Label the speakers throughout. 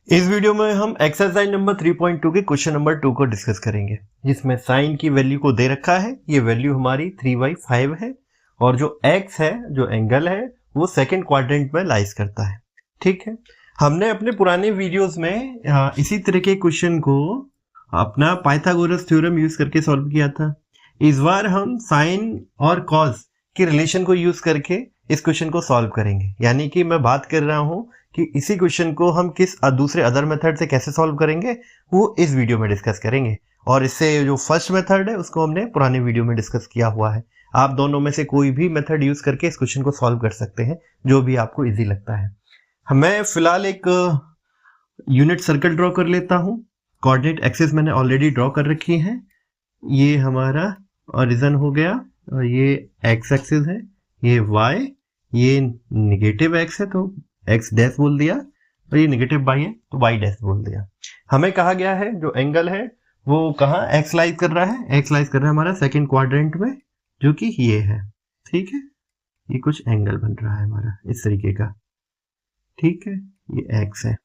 Speaker 1: इस वीडियो में हम एक्सरसाइज नंबर 3.2 के क्वेश्चन नंबर 2 को डिस्कस करेंगे, जिसमें साइन की वैल्यू को दे रखा है। ये वैल्यू हमारी 3/5 है और जो एक्स है, जो एंगल है, वो सेकंड क्वाड्रेंट में लाइज करता है। ठीक है, हमने अपने पुराने वीडियोस में इसी तरह के क्वेश्चन को अपना पाइथागोरस थ्योरम यूज करके सॉल्व किया था। इस बार हम साइन और कॉस के रिलेशन को यूज करके इस क्वेश्चन को सॉल्व करेंगे। यानी कि मैं बात कर रहा हूं कि इसी क्वेश्चन को हम किस दूसरे अदर मेथड से कैसे सॉल्व करेंगे वो इस वीडियो में डिस्कस करेंगे। और इससे जो फर्स्ट मेथड है उसको हमने पुराने वीडियो में डिस्कस किया हुआ है। आप दोनों में से कोई भी मेथड यूज करके इस क्वेश्चन को सॉल्व कर सकते हैं, जो भी आपको इजी लगता है। मैं फिलहाल एक यूनिट सर्कल ड्रॉ कर लेता हूँ। कोऑर्डिनेट एक्सिस मैंने ऑलरेडी ड्रॉ कर रखी है। ये हमारा ओरिजिन हो गया और ये एक्स एक्सिस है, ये वाई, ये निगेटिव एक्स है तो एक्स डैश बोल दिया, और ये नेगेटिव वाई है तो वाई डैश बोल दिया। हमें कहा गया है जो एंगल है वो कहाँ एक्स लाइज कर रहा है, एक्स लाइज कर रहा है हमारा सेकंड क्वाड्रेंट में, जो कि ये है। ठीक है, ये कुछ एंगल बन रहा है हमारा इस तरीके का। ठीक है, ये एक्स है।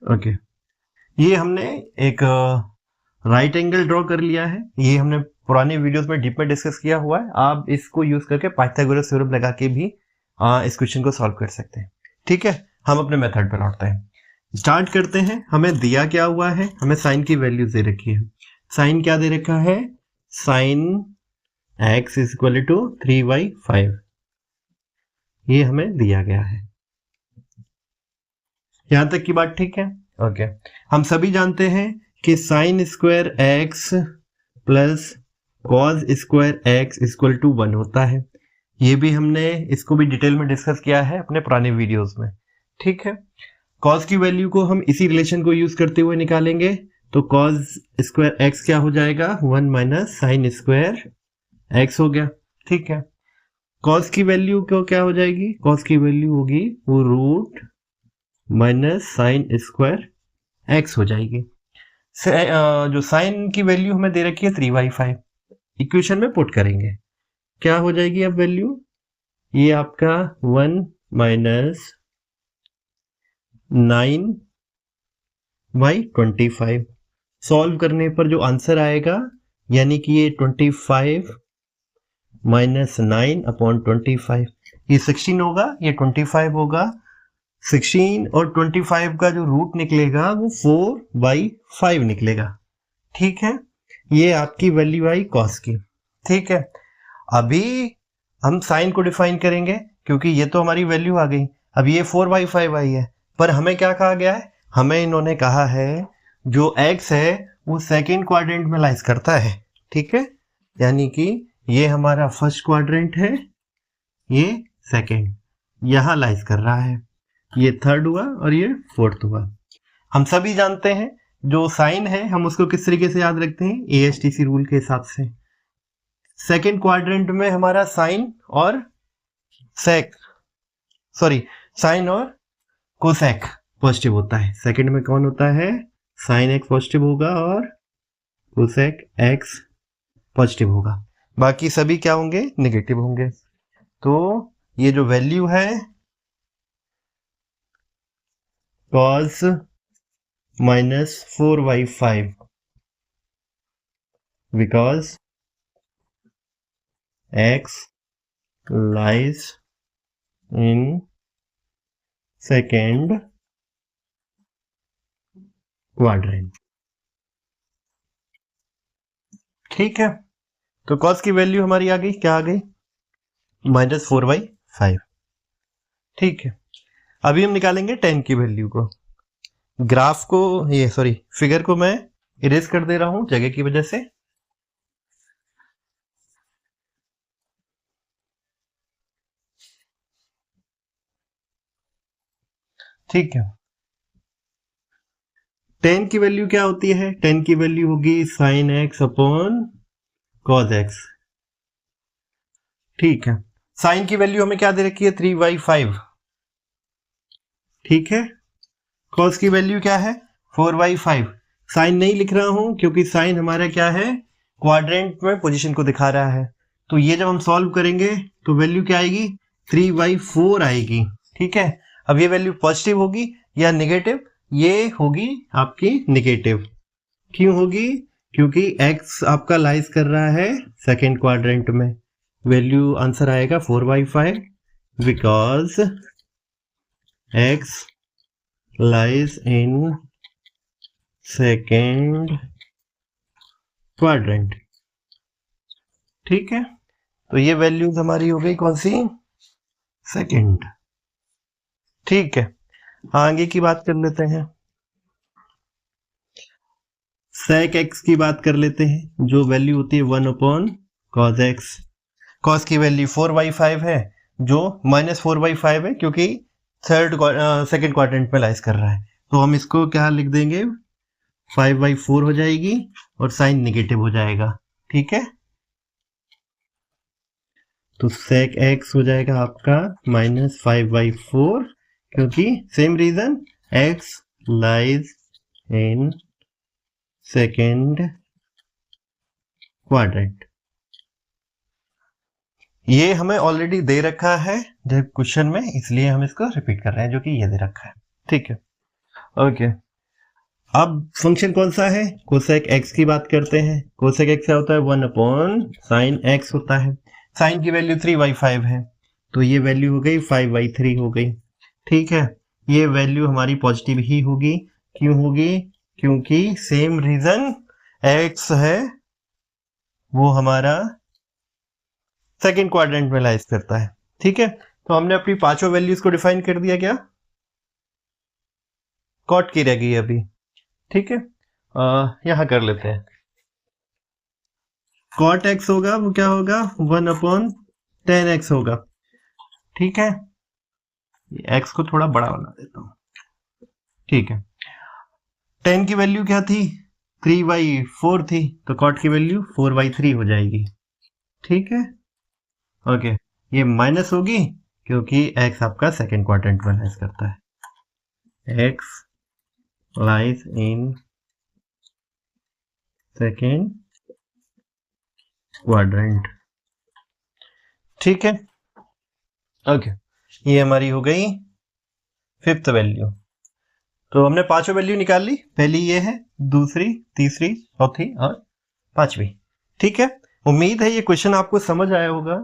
Speaker 1: ओके, ये हमने एक राइट एंगल ड्रॉ कर लिया है। ये हमने पुराने वीडियोस में डीप में डिस्कस किया हुआ है। आप इसको यूज करके पाइथागोरस थ्योरम लगा के भी इस क्वेश्चन को सॉल्व कर सकते हैं। ठीक है, हम अपने मेथड पर लौटते हैं, स्टार्ट करते हैं। हमें दिया क्या हुआ है, हमें साइन की वैल्यू दे रखी है। साइन क्या दे रखा है, sine x is equal to 3/5, ये हमें दिया गया है। यहां तक की बात ठीक है। ओके, हम सभी जानते हैं कि sine square x plus cos square x equal to 1 होता है। ये भी हमने इसको भी डिटेल में डिस्कस किया है अपने पुराने वीडियोस में। ठीक है, कॉस की वैल्यू को हम इसी रिलेशन को यूज करते हुए निकालेंगे। तो कॉस स्क्वायर एक्स क्या हो जाएगा, 1 माइनस साइन स्क्वायर एक्स हो गया। ठीक है, कॉस की वैल्यू को क्या हो जाएगी, कॉस की वैल्यू होगी वो root minus sine square x हो जाएगी। जो साइन की वैल्यू हमें दे रखी है 3/5, इक्वेशन में पुट करेंगे, क्या हो जाएगी अब वैल्यू, ये आपका 1 माइनस 9/25। सॉल्व करने पर जो आंसर आएगा, यानी कि ये 25 माइनस 9/25, ये 16 होगा, ये 25 होगा। 16 और 25 का जो रूट निकलेगा वो 4/5 निकलेगा। ठीक है, ये आपकी वैल्यू आई कॉस की। ठीक है, अभी हम साइन को डिफाइन करेंगे क्योंकि ये तो हमारी वैल्यू आ गई। अब ये 4/5 आई है, पर हमें क्या कहा गया है, हमें इन्होंने कहा है जो x है वो सेकंड क्वाड्रेंट में लाइज करता है। ठीक है, यानी कि ये हमारा फर्स्ट क्वाड्रेंट है, ये सेकंड यहां लाइज कर रहा है, ये थर्ड हुआ और ये फोर्थ हुआ। हम सभी जानते हैं जो साइन है हम उसको किस तरीके से याद रखते हैं, ASTC रूल के हिसाब से। सेकंड क्वाड्रेंट में हमारा साइन और साइन और कोसेक पॉजिटिव होता है। सेकंड में कौन होता है, साइन एक्स पॉजिटिव होगा और कोसेक एक्स पॉजिटिव होगा। बाकी सभी क्या होंगे, नेगेटिव होंगे। तो ये जो वैल्यू है cos minus 4/5, because x lies in second quadrant। ठीक है, तो cos की वैल्यू हमारी आ गई, क्या आ गई, -4/5। ठीक है, अभी हम निकालेंगे tan की वैल्यू को। ग्राफ को फिगर को मैं इरेज कर दे रहा हूं जगह की वजह से। ठीक है, tan की वैल्यू क्या होती है, tan की वैल्यू होगी sine x upon cos x. ठीक है, साइन की वैल्यू हमें क्या दे रखी है, 3/5। ठीक है, कॉस की वैल्यू क्या है, 4/5। साइन नहीं लिख रहा हूं क्योंकि साइन हमारा क्या है, क्वाड्रेंट में पोजीशन को दिखा रहा है। तो ये जब हम सॉल्व करेंगे तो वैल्यू क्या आएगी, 3/4 आएगी। ठीक है, अब ये वैल्यू पॉजिटिव होगी या नेगेटिव? ये होगी आपकी नेगेटिव। क्यों होगी? क्योंकि x आपका लाइज कर रहा है सेकेंड क्वाड्रेंट में। वैल्यू आंसर आएगा 4/5 because x lies in second quadrant। ठीक है, तो ये वैल्यूज हमारी हो गई कौन सी? सेकंड। ठीक है, आगे की बात कर लेते हैं। sec x की बात कर लेते हैं, जो वैल्यू होती है 1/cos x। cos की वैल्यू 4/5 है, जो -4/5 है क्योंकि सेकेंड क्वाड्रेंट में लाइज कर रहा है। तो हम इसको क्या लिख देंगे? 5/4 हो जाएगी और साइन नेगेटिव हो जाएगा। ठीक है, तो sec x हो जाएगा आपका -5/4 क्योंकि same reason x lies in second quadrant. ये हमें ऑलरेडी दे रखा है क्वेश्चन में, इसलिए हम इसको रिपीट कर रहे हैं, जो कि ये दे रखा है। ठीक है, ओके। अब फंक्शन कौन सा है? कोसेक x की बात करते हैं। कोसेक x क्या होता है? 1/sin x होता है। साइन की वैल्यू 3/5 है, तो ये वैल्यू हो गई 5/3 हो गई। ठीक है, ये वैल्यू हमारी पॉजिटिव ही होगी। क्यों होगी? क्योंकि सेम रीजन x है वो हमारा सेकेंड क्वाड्रेंट में लाइज करता है। ठीक है, तो हमने अपनी पांचों वैल्यूज को डिफाइन कर दिया। क्या कॉट की रह गई अभी? ठीक है, यहां कर लेते हैं। कॉट x होगा वो क्या होगा? 1/tan x होगा। ठीक है, x को थोड़ा बड़ा बना देता हूं। ठीक है, tan की वैल्यू क्या थी? 3/4 थी, तो कॉट की वैल्यू 4/3 हो जाएगी। ठीक है, ओके। ये माइनस होगी क्योंकि x आपका सेकेंड क्वाड्रेंट में लाइज करता है। x lies in second quadrant. ठीक है, ओके। ये हमारी हो गई फिफ्थ वैल्यू। तो हमने पांचों वैल्यू निकाल ली। पहली ये है, दूसरी, तीसरी, चौथी और पांचवी। ठीक है, उम्मीद है ये क्वेश्चन आपको समझ आया होगा।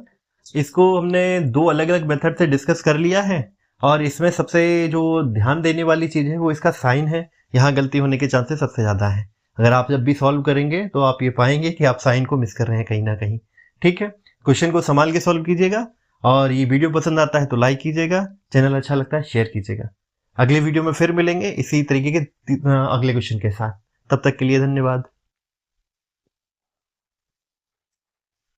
Speaker 1: इसको हमने दो अलग अलग मेथड से डिस्कस कर लिया है, और इसमें सबसे जो ध्यान देने वाली चीज है वो इसका साइन है। यहाँ गलती होने के चांसेस सबसे ज्यादा है। अगर आप जब भी सॉल्व करेंगे तो आप ये पाएंगे कि आप साइन को मिस कर रहे हैं कहीं ना कहीं। ठीक है, क्वेश्चन को संभाल के सॉल्व कीजिएगा, और ये वीडियो पसंद आता है तो लाइक कीजिएगा, चैनल अच्छा लगता है शेयर कीजिएगा। अगले वीडियो में फिर मिलेंगे इसी तरीके के अगले क्वेश्चन के साथ। तब तक के लिए धन्यवाद।